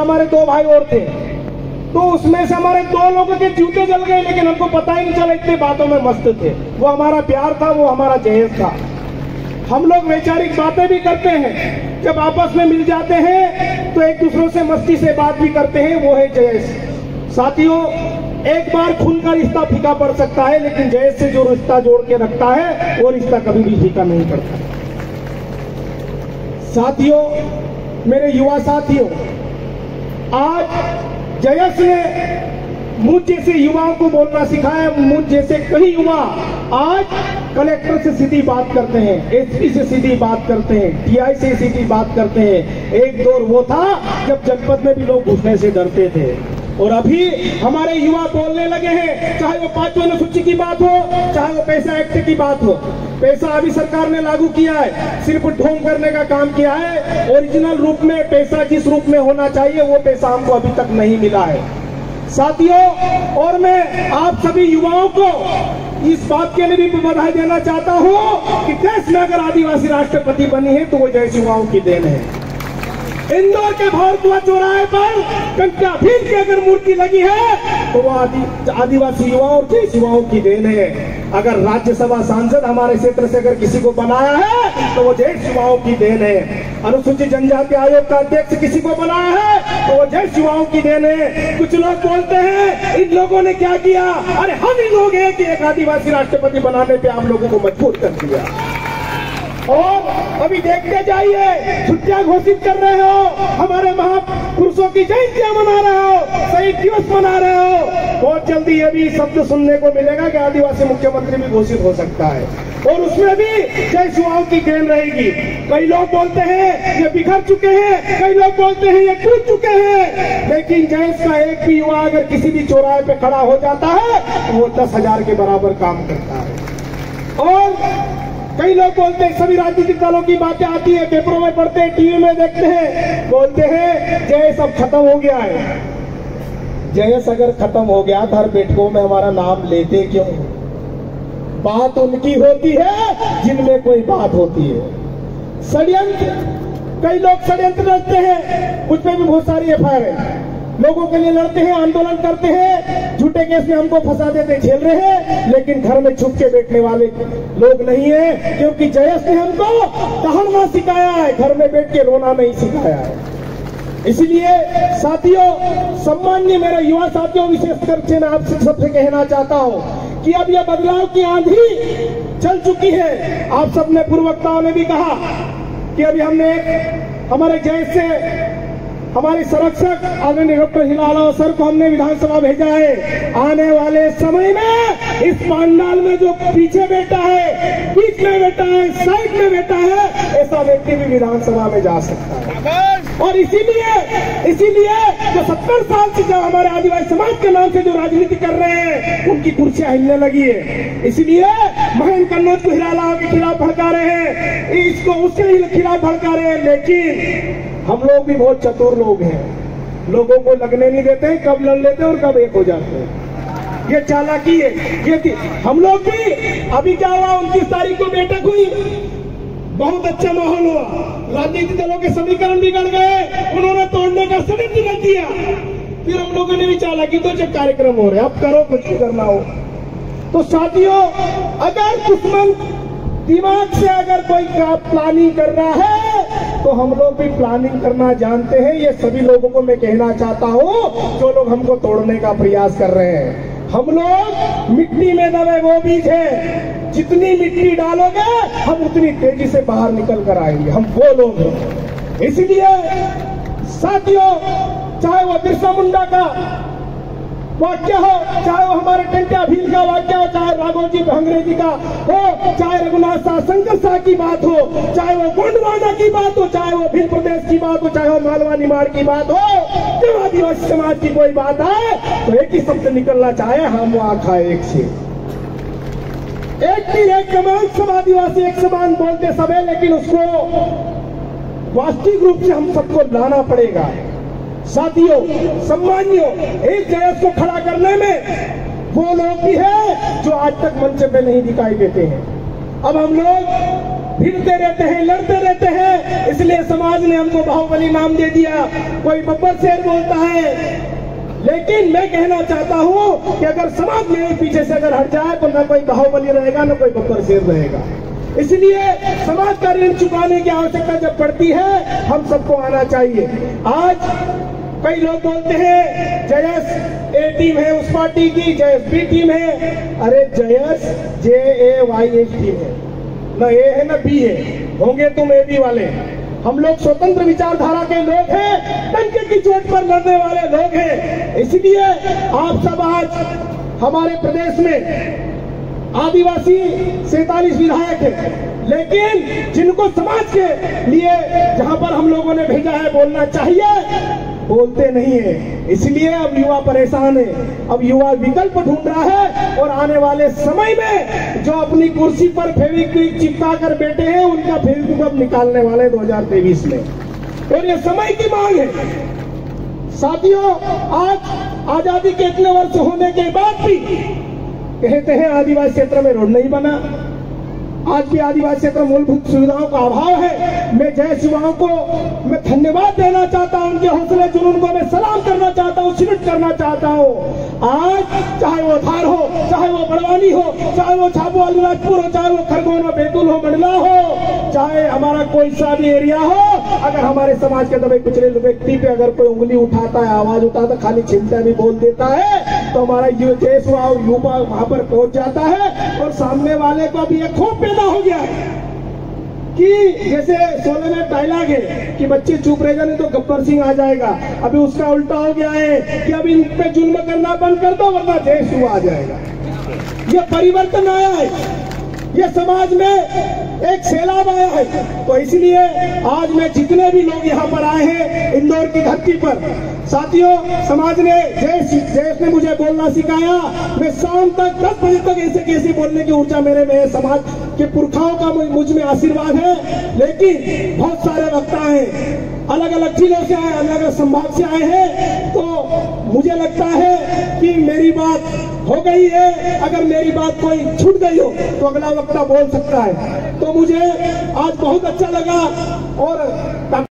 हमारे 2 भाई और थे, तो उसमें से हमारे 2 लोगों के जूते जल गए, लेकिन हमको पता ही नहीं चला, इतने बातों में मस्त थे। वो हमारा प्यार था, वो हमारा जहेज था। हम लोग वैचारिक बातें भी करते हैं, जब आपस में मिल जाते हैं तो एक दूसरों से मस्ती से बात भी करते हैं, वो है जहेज। साथियों, एक बार खून का रिश्ता फीका पड़ सकता है, लेकिन जहेज से जो रिश्ता जोड़ के रखता है वो रिश्ता कभी भी फीका नहीं पड़ता। साथियों, मेरे युवा साथियों, आज जयस ने मुझ जैसे युवाओं को बोलना सिखाया। मुझ जैसे कई युवा आज कलेक्टर से सीधी बात करते हैं, एसपी से सीधी बात करते हैं, टीआई से सीधी बात करते हैं। एक दौर वो था जब जनपद में भी लोग घुसने से डरते थे, और अभी हमारे युवा बोलने लगे हैं, चाहे वो 5वीं अनुसूची की बात हो, चाहे वो पैसा एक्ट की बात हो। पैसा अभी सरकार ने लागू किया है, सिर्फ ढोंग करने का काम किया है। ओरिजिनल रूप में पैसा जिस रूप में होना चाहिए वो पैसा हमको अभी तक नहीं मिला है। साथियों, और मैं आप सभी युवाओं को इस बात के लिए भी बधाई देना चाहता हूं कि देश में अगर आदिवासी राष्ट्रपति बनी है तो वो जय युवाओं की देन है। इंदौर के भारद्वाज चौराहे पर कंका भील की अगर मूर्ति लगी है तो वो आदिवासी युवाओं और जय युवाओं की देन है। अगर राज्यसभा सांसद हमारे क्षेत्र से अगर किसी को बनाया है तो वो जय युवाओं की देन है। अनुसूचित जनजाति आयोग का अध्यक्ष किसी को बनाया है तो वो जय युवाओं की देन है। कुछ लोग बोलते हैं इन लोगों ने क्या किया, अरे हम ही लोग हैं कि एक आदिवासी राष्ट्रपति बनाने पे आप लोगों को मजबूर कर दिया। और अभी देखते जाइए, छुट्टियां घोषित कर रहे हो, हमारे महापुरुषों की जयंतियां मना रहे हो, शहीद दिवस मना रहे हो। बहुत जल्दी ये भी शब्द सुनने को मिलेगा कि आदिवासी मुख्यमंत्री भी घोषित हो सकता है, और उसमें भी जय युवाओं की देन रहेगी। कई लोग बोलते हैं ये बिखर चुके हैं, कई लोग बोलते हैं ये टूट चुके हैं, लेकिन जयस का एक भी युवा अगर किसी भी चौराहे पे खड़ा हो जाता है तो वो 10,000 के बराबर काम करता है। और कई लोग बोलते हैं, सभी राजनीतिक दलों की बातें आती है, पेपरों में पढ़ते हैं, टीवी में देखते हैं, बोलते हैं जयस अब खत्म हो गया है। जयस अगर खत्म हो गया तो हर बैठकों में हमारा नाम लेते क्यों? बात उनकी होती है जिनमें कोई बात होती है। षड्यंत्र, कई लोग षड्यंत्र रचते हैं, मुझ पे भी बहुत सारी एफआईआर है। लोगों के लिए लड़ते हैं, आंदोलन करते हैं, झूठे केस में हमको फंसा देते, झेल रहे हैं, लेकिन घर में छुप के बैठने वाले लोग नहीं है, क्योंकि जयस ने हमको दहाड़ना सिखाया है, घर में बैठ के रोना नहीं सिखाया है। इसलिए साथियों, सम्मान्य मेरे युवा साथियों, विशेषकर से मैं आपसे सबसे कहना चाहता हूं कि अब यह बदलाव की आंधी चल चुकी है। आप सबने पूर्व वक्ताओं ने भी कहा कि अभी हमने हमारे जयस से हमारे संरक्षक आदरणीय डॉक्टर हिलाला सर को हमने विधानसभा भेजा है। आने वाले समय में इस पंडाल में जो पीछे बैठा है, बीच में बैठा है, साइड में बैठा है, ऐसा व्यक्ति भी विधानसभा में जा सकता है। और इसीलिए जो 70 साल से जो हमारे आदिवासी समाज के नाम से जो राजनीति कर रहे हैं उनकी कुर्सियां हिलने लगी है। इसलिए महेंद्र कन्नौज को हिलाला के खिलाफ भड़का रहे हैं, इसको उसके खिलाफ भड़का रहे हैं, लेकिन हम लोग भी बहुत चतुर लोग हैं, लोगों को लगने नहीं देते हैं, कब लड़ लेते हैं और कब एक हो जाते हैं। ये चालाकी है, ये हम लोग भी। अभी क्या हुआ, 29 तारीख को बैठक हुई, बहुत अच्छा माहौल हुआ, राजनीतिक दलों के समीकरण बिगड़ गए, उन्होंने तोड़ने का षड्यंत्र कर दिया। फिर हम लोगों ने भी चालाकी, तो जब कार्यक्रम हो रहे अब करो, कुछ भी करना हो। तो साथियों, अगर दुश्मन दिमाग से अगर कोई प्लानिंग कर रहा है तो हम लोग भी प्लानिंग करना जानते हैं। ये सभी लोगों को मैं कहना चाहता हूं जो लोग हमको तोड़ने का प्रयास कर रहे हैं। हम लोग मिट्टी में दबे वो बीज है, जितनी मिट्टी डालोगे हम उतनी तेजी से बाहर निकल कर आएंगे, हम वो लोग हैं। इसलिए साथियों, चाहे वो बिरसा मुंडा का वाक्य हो, चाहे वो हमारे टंट्या भील का वाक्य हो, चाहे राघोजी भांगरे जी का हो, चाहे रघुनाथ शाह शंकर शाह की बात हो, चाहे वो गोंडवाना की बात हो, चाहे वो भील प्रदेश की बात हो, चाहे वो मालवा निमाड़ की बात हो, जब आदिवासी समाज की कोई बात आए तो एक ही शब्द निकलना चाहे, हम आखा एक से एक तीर एक कमान, सब आदिवासी एक समान बोलते सब है, लेकिन उसको वास्तविक रूप से हम सबको लाना पड़ेगा। साथियों, सम्मानियों, एक जयस को खड़ा करने में वो लोग भी हैं जो आज तक मंच पे नहीं दिखाई देते हैं। अब हम लोग फिरते रहते हैं, लड़ते रहते हैं, इसलिए समाज ने हमको बाहुबली नाम दे दिया। कोई बब्बर शेर बोलता है, लेकिन मैं कहना चाहता हूं कि अगर समाज मेरे पीछे से अगर हट जाए तो न कोई बाहुबली रहेगा, न कोई बब्बर शेर रहेगा। इसलिए समाज का ऋण चुकाने की आवश्यकता जब पड़ती है, हम सबको आना चाहिए। आज कई लोग बोलते हैं जयस ए टीम है उस पार्टी की, जयस बी टीम है। अरे जयस JAYS टीम है, न ए है न बी है, होंगे तुम AB वाले। हम लोग स्वतंत्र विचारधारा के लोग हैं, डंके की चोट पर लड़ने वाले लोग हैं। इसलिए आप सब आज हमारे प्रदेश में आदिवासी 47 विधायक हैं, लेकिन जिनको समाज के लिए जहां पर हम लोगों ने भेजा है बोलना चाहिए, बोलते नहीं है। इसलिए अब युवा परेशान है, अब युवा विकल्प ढूंढ रहा है, और आने वाले समय में जो अपनी कुर्सी पर फेविक्विक चिपका कर बैठे हैं, उनका फेविक्विक अब निकालने वाले 2023 में, और ये समय की मांग है। साथियों, आज आजादी के इतने वर्ष होने के बाद भी कहते हैं आदिवासी क्षेत्र में रोड नहीं बना। आज भी आदिवासी क्षेत्र में मूलभूत सुविधाओं का अभाव है। मैं जय युवाओं को मैं धन्यवाद देना चाहता हूं, उनके हौसले जुनून को मैं सलाम करना चाहता हूं, सल्यूट करना चाहता हूं। आज चाहे वो धार हो, चाहे वो बड़वानी हो, चाहे वो झाबुआ अलीराजपुर हो, चाहे वो खरगोन हो, बैतूल हो, मंडला हो, चाहे हमारा कोई सा भी एरिया हो, अगर हमारे समाज के दबे कुचले व्यक्ति पे अगर कोई उंगली उठाता है, आवाज उठाता, खाली चिंता भी बोल देता है, तो हमारा देश युवा वहां पर पहुंच जाता है, और सामने वाले को भी एक खौफ पैदा हो गया है कि जैसे शोले में डायलॉग है कि बच्चे चुप रह जाने तो गब्बर सिंह आ जाएगा। अभी उसका उल्टा हो गया है कि अभी इन पे जुल्म करना बंद कर दो, वरना देश हुआ आ जाएगा। ये परिवर्तन आया है, ये समाज में एक सैलाब आया है। तो इसलिए आज मैं जितने भी लोग यहाँ पर आए हैं इंदौर की धरती पर, साथियों, समाज ने जयस ने मुझे बोलना सिखाया। मैं शाम तक 10 बजे तक ऐसे कैसे बोलने की ऊर्जा मेरे में, समाज के पुरखाओं का मुझ में आशीर्वाद है। लेकिन बहुत सारे वक्ता हैं, अलग अलग जिलों से आए, अलग अलग संभाग से आए हैं, तो मुझे लगता है कि मेरी बात हो गई है। अगर मेरी बात कोई छूट गई हो तो अगला वक्ता बोल सकता है। तो मुझे आज बहुत अच्छा लगा। और